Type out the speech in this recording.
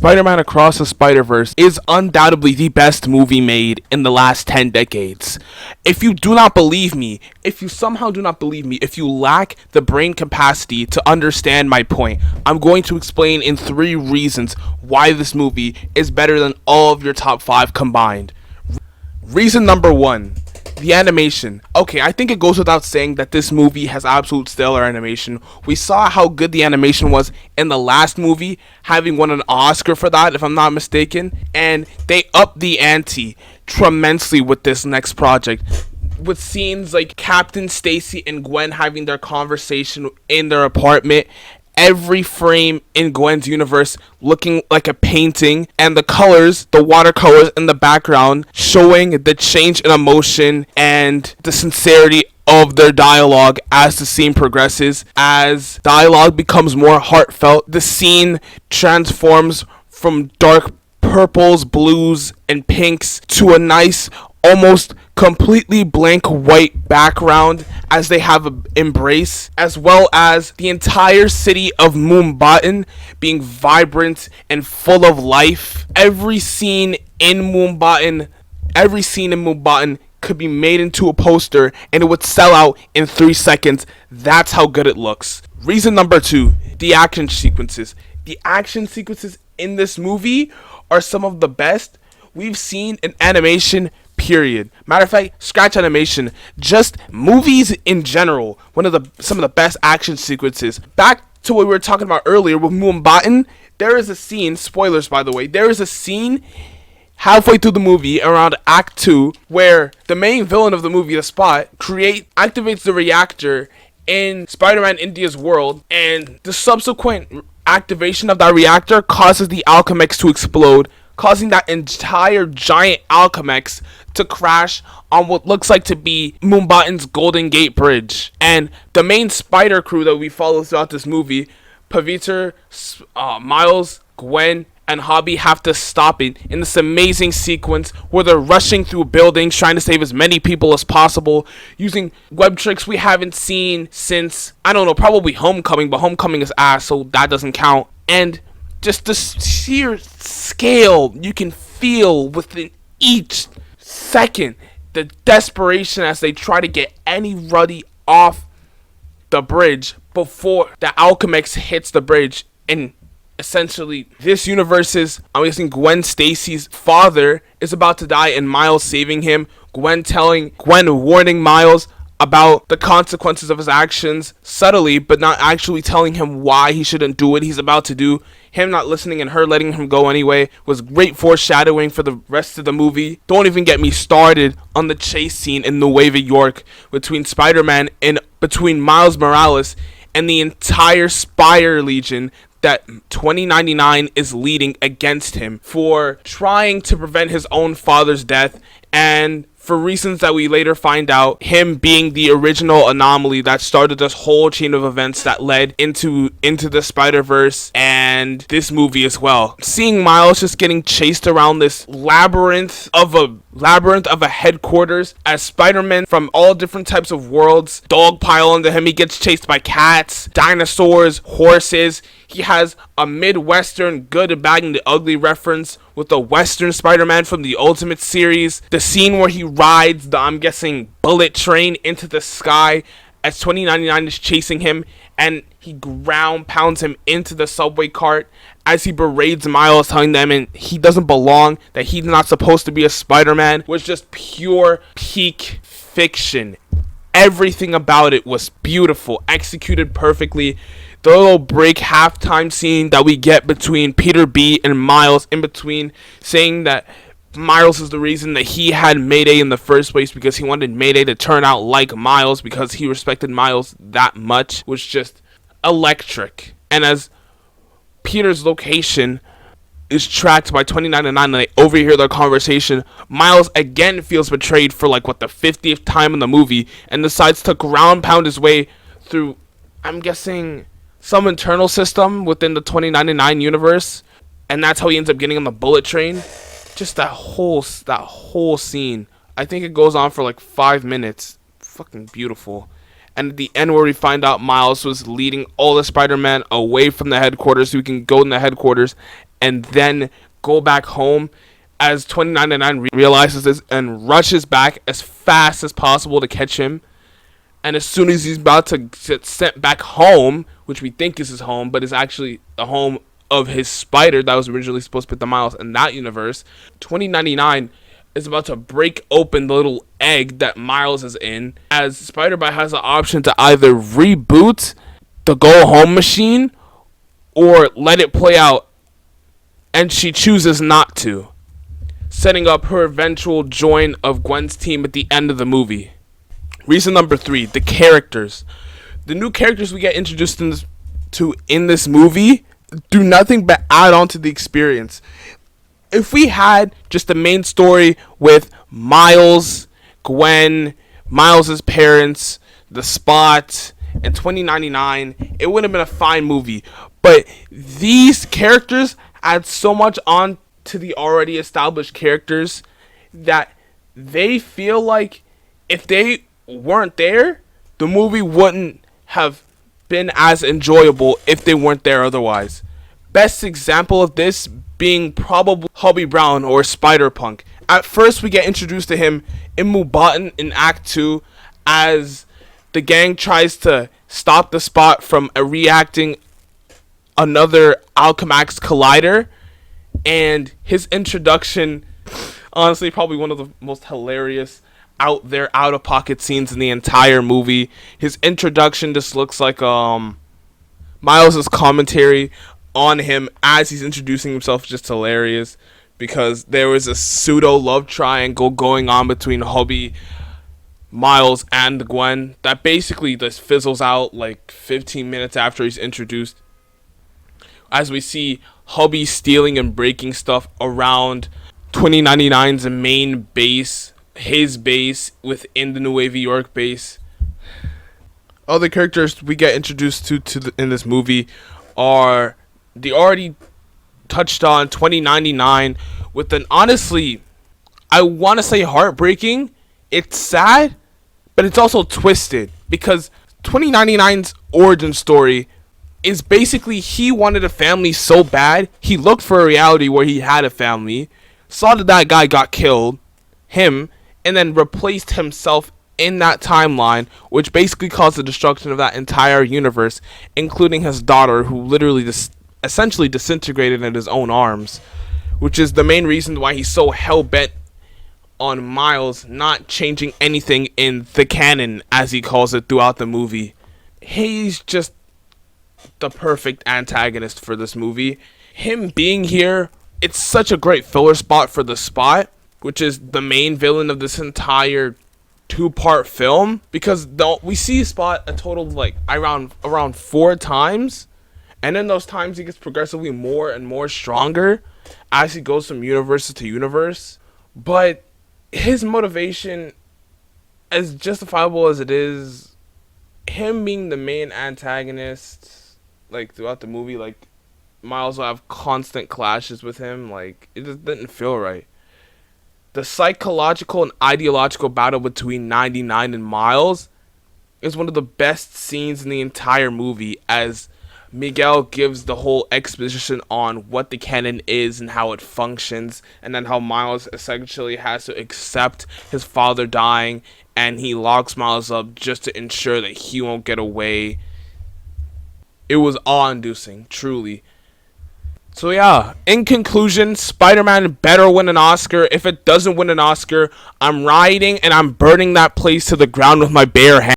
Spider-Man Across the Spider-Verse is undoubtedly the best movie made in the last 10 decades. If you do not believe me, if you somehow do not believe me, if you lack the brain capacity to understand my point, I'm going to explain in 3 reasons why this movie is better than all of your top 5 combined. Reason number 1. The animation. Okay, I think it goes without saying that this movie has absolute stellar animation. We saw how good the animation was in the last movie, having won an Oscar for that, if I'm not mistaken. And they upped the ante tremendously with this next project, with scenes like Captain Stacy and Gwen having their conversation in their apartment. Every frame in Gwen's universe looking like a painting, and the colors, the watercolors in the background, showing the change in emotion and the sincerity of their dialogue as the scene progresses. As dialogue becomes more heartfelt, the scene transforms from dark purples, blues, and pinks to a nice, almost completely blank white background as they have an embrace, as well as the entire city of Mumbai being vibrant and full of life. Every scene in Mumbai could be made into a poster and it would sell out in 3 seconds. That's how good it looks. Reason number 2, the action sequences. The action sequences in this movie are some of the best we've seen in animation, period. Matter of fact, scratch animation, just movies in general. Some of the best action sequences. Back to what we were talking about earlier with Mumbai, there is a scene, spoilers by the way, there is a scene halfway through the movie around Act 2 where the main villain of the movie, the Spot, activates the reactor in Spider-Man India's world, and the subsequent activation of that reactor causes the Alchemax to explode, causing that entire giant Alchemax to crash on what looks like to be Mumbai's Golden Gate Bridge. And the main spider crew that we follow throughout this movie, Pavitr, Miles, Gwen, and Hobby, have to stop it in this amazing sequence where they're rushing through buildings trying to save as many people as possible using web tricks we haven't seen since, I don't know, probably Homecoming, but Homecoming is ass, so that doesn't count. And just the sheer scale you can feel within each second, the desperation as they try to get anybody off the bridge before the Alchemax hits the bridge. And essentially, this universe's, I'm guessing Gwen Stacy's father is about to die and Miles saving him. Gwen warning Miles about the consequences of his actions subtly, but not actually telling him why he shouldn't do what he's about to do. Him not listening and her letting him go anyway was great foreshadowing for the rest of the movie. Don't even get me started on the chase scene in Nueva York between Spider-Man and between Miles Morales and the entire Spire Legion that 2099 is leading against him for trying to prevent his own father's death, and for reasons that we later find out, him being the original anomaly that started this whole chain of events that led into the Spider-Verse and this movie as well. Seeing Miles just getting chased around this labyrinth of a headquarters as Spider-Man from all different types of worlds dogpile onto him. He gets chased by cats, dinosaurs, horses. He has a Midwestern good and bad and the ugly reference with the Western Spider-Man from the Ultimate series. The scene where he rides the, I'm guessing, bullet train into the sky as 2099 is chasing him, and he ground pounds him into the subway cart as he berates Miles, telling them and he doesn't belong, that he's not supposed to be a Spider-Man, was just pure peak fiction. Everything about it was beautiful, executed perfectly. The little break halftime scene that we get between Peter B and Miles, in between saying that Miles is the reason that he had Mayday in the first place because he wanted Mayday to turn out like Miles because he respected Miles that much, was just electric. And as Peter's location is tracked by 2099 and they overhear their conversation, Miles again feels betrayed for like the 50th time in the movie and decides to ground pound his way through, I'm guessing, some internal system within the 2099 universe, and that's how he ends up getting on the bullet train. Just that whole scene, I think it goes on for 5 minutes. Fucking beautiful. And at the end where we find out Miles was leading all the Spider-Man away from the headquarters so we can go in the headquarters and then go back home, as 2099 realizes this and rushes back as fast as possible to catch him. And as soon as he's about to get sent back home, which we think is his home, but is actually the home of his spider that was originally supposed to put the Miles in that universe, 2099 is about to break open the little egg that Miles is in, as Spider-Bite has the option to either reboot the Go Home machine or let it play out, and she chooses not to, setting up her eventual join of Gwen's team at the end of the movie. Reason number 3, the characters. The new characters we get introduced in this movie do nothing but add on to the experience. If we had just the main story with Miles, Gwen, Miles' parents, the Spot, and 2099, it would have been a fine movie. But these characters add so much on to the already established characters that they feel like if they weren't there, the movie wouldn't have been as enjoyable if they weren't there otherwise. Best example of this being probably Hobie Brown or Spider-Punk. At first we get introduced to him in Mubatan in Act 2 as the gang tries to stop the Spot from reacting another Alchemax Collider, and his introduction, honestly probably one of the most hilarious out there out of pocket scenes in the entire movie. His introduction just looks like Miles's commentary on him as he's introducing himself, just hilarious, because there was a pseudo love triangle going on between Hobie, Miles, and Gwen that basically just fizzles out like 15 minutes after he's introduced, as we see Hobie stealing and breaking stuff around 2099's main base, his base within the New Wave York base. Other characters we get introduced in this movie are the already touched on 2099 with an, honestly, I want to say heartbreaking. It's sad, but it's also twisted, because 2099's origin story is basically he wanted a family so bad, he looked for a reality where he had a family, saw that guy got killed, him, and then replaced himself in that timeline, which basically caused the destruction of that entire universe, including his daughter, who literally essentially disintegrated in his own arms, which is the main reason why he's so hell-bent on Miles not changing anything in the canon, as he calls it, throughout the movie. He's just the perfect antagonist for this movie. Him being here, it's such a great filler spot for the Spot, which is the main villain of this entire 2-part film, because we see Spot a total of like around 4 times, and in those times he gets progressively more and more stronger as he goes from universe to universe. But his motivation, as justifiable as it is, him being the main antagonist, like throughout the movie, like Miles will have constant clashes with him, like it just didn't feel right. The psychological and ideological battle between 99 and Miles is one of the best scenes in the entire movie, as Miguel gives the whole exposition on what the canon is and how it functions, and then how Miles essentially has to accept his father dying, and he locks Miles up just to ensure that he won't get away. It was awe-inducing, truly. So yeah, in conclusion, Spider-Man better win an Oscar. If it doesn't win an Oscar, I'm rioting and I'm burning that place to the ground with my bare hands.